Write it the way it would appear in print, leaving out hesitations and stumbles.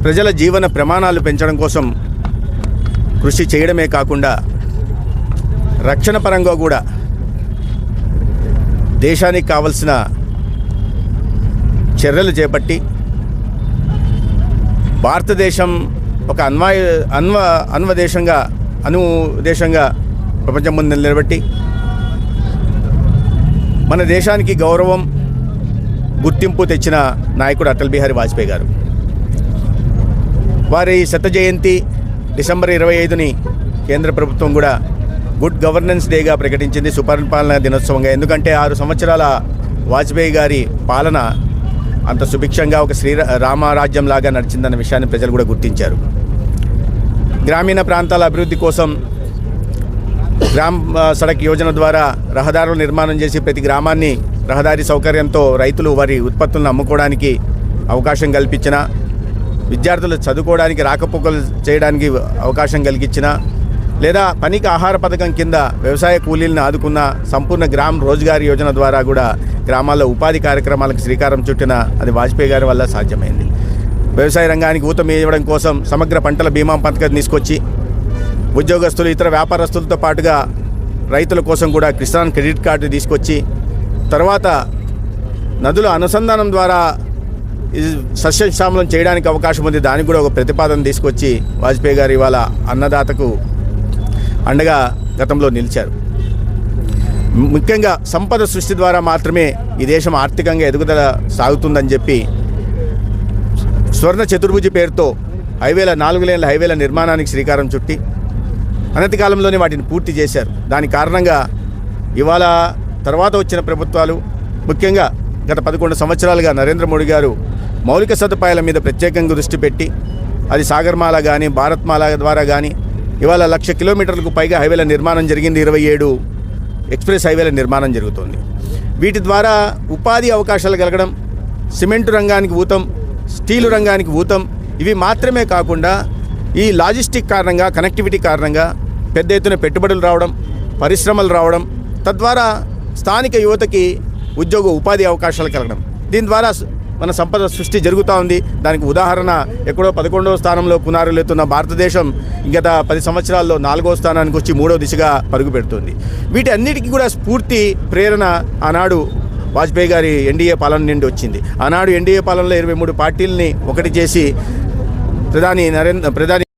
ప్రజల జీవన ప్రమాణాలు పెంచడం కోసం కృషి చేయడమే కాకుండా రక్షణ పరంగా కూడా దేశానికి కావలసిన చర్యలు చేపట్టి భారతదేశం ఒక అణు దేశంగా ప్రపంచం ముందు నిలబెట్టి మన దేశానికి గౌరవం గుర్తింపు తెచ్చిన నాయకుడు అటల్ బిహారీ వాజ్పేయి గారు. వారి శత జయంతి డిసెంబర్ 25ని కేంద్ర ప్రభుత్వం కూడా గుడ్ గవర్నెన్స్ డేగా ప్రకటించింది, సుపరిపాలన దినోత్సవంగా. ఎందుకంటే 6 సంవత్సరాల వాజ్పేయి గారి పాలన అంత సుభిక్షంగా ఒక రామరాజ్యంలాగా నడిచిందన్న విషయాన్ని ప్రజలు కూడా గుర్తించారు. గ్రామీణ ప్రాంతాల అభివృద్ధి కోసం గ్రామ్ సడక్ యోజన ద్వారా రహదారుల నిర్మాణం చేసి ప్రతి గ్రామాన్ని రహదారి సౌకర్యంతో రైతులు వారి ఉత్పత్తులను అమ్ముకోవడానికి అవకాశం కల్పించిన, విద్యార్థులు చదువుకోవడానికి రాకపోకలు చేయడానికి అవకాశం కలిగించిన, లేదా పనికి ఆహార పథకం కింద వ్యవసాయ కూలీలను ఆదుకున్న సంపూర్ణ గ్రామ్ రోజ్గార్ యోజన ద్వారా కూడా గ్రామాల్లో ఉపాధి కార్యక్రమాలకు శ్రీకారం చుట్టిన అది వాజ్పేయి గారి వల్ల సాధ్యమైంది. వ్యవసాయ రంగానికి ఊతం ఇవ్వడం కోసం సమగ్ర పంటల బీమా పథకం తీసుకొచ్చి ఉద్యోగస్తులు ఇతర వ్యాపారస్తులతో పాటుగా రైతుల కోసం కూడా కిసాన్ క్రెడిట్ కార్డు తీసుకొచ్చి, తర్వాత నదుల అనుసంధానం ద్వారా సస్యశ్యామలం చేయడానికి అవకాశం ఉంది, దానికి కూడా ఒక ప్రతిపాదన తీసుకొచ్చి వాజ్పేయి గారు ఇవాళ అన్నదాతకు అండగా గతంలో నిలిచారు. ముఖ్యంగా సంపద సృష్టి ద్వారా మాత్రమే ఈ దేశం ఆర్థికంగా ఎదుగుదల సాగుతుందని చెప్పి స్వర్ణ చతుర్భుజి పేరుతో 4 లేన్ల హైవేల నిర్మాణానికి శ్రీకారం చుట్టి అనతి కాలంలోనే వాటిని పూర్తి చేశారు. దాని కారణంగా ఇవాళ తర్వాత వచ్చిన ప్రభుత్వాలు, ముఖ్యంగా గత 11 సంవత్సరాలుగా నరేంద్ర మోడీ గారు మౌలిక సదుపాయాల మీద ప్రత్యేకంగా దృష్టి పెట్టి అది సాగర్మాల కానీ భారత్మాల ద్వారా కానీ ఇవాళ 1,00,000 కిలోమీటర్లకు పైగా హైవేల నిర్మాణం జరిగింది. 27 ఎక్స్ప్రెస్ హైవేల నిర్మాణం జరుగుతుంది. వీటి ద్వారా ఉపాధి అవకాశాలు కలగడం, సిమెంటు రంగానికి ఊతం, స్టీలు రంగానికి ఊతం, ఇవి మాత్రమే కాకుండా ఈ లాజిస్టిక్ కారణంగా, కనెక్టివిటీ కారణంగా పెద్ద ఎత్తున పెట్టుబడులు రావడం, పరిశ్రమలు రావడం, తద్వారా స్థానిక యువతకి ఉపాధి అవకాశాలు కలగడం, దీని ద్వారా మన సంపద సృష్టి జరుగుతూ ఉంది. దానికి ఉదాహరణ ఎక్కడో 11వ స్థానంలో పునారులెత్తున్న భారతదేశం గత 10 సంవత్సరాల్లో 4వ స్థానానికి వచ్చి 3వ దిశగా పరుగు పెడుతుంది. వీటి అన్నిటికీ కూడా స్ఫూర్తి, ప్రేరణ ఆనాడు వాజ్పేయి గారి ఎన్డీఏ పాలన నుండి వచ్చింది. ఆనాడు ఎన్డీఏ పాలనలో 23 పార్టీలని ఒకటి చేసి ప్రధాని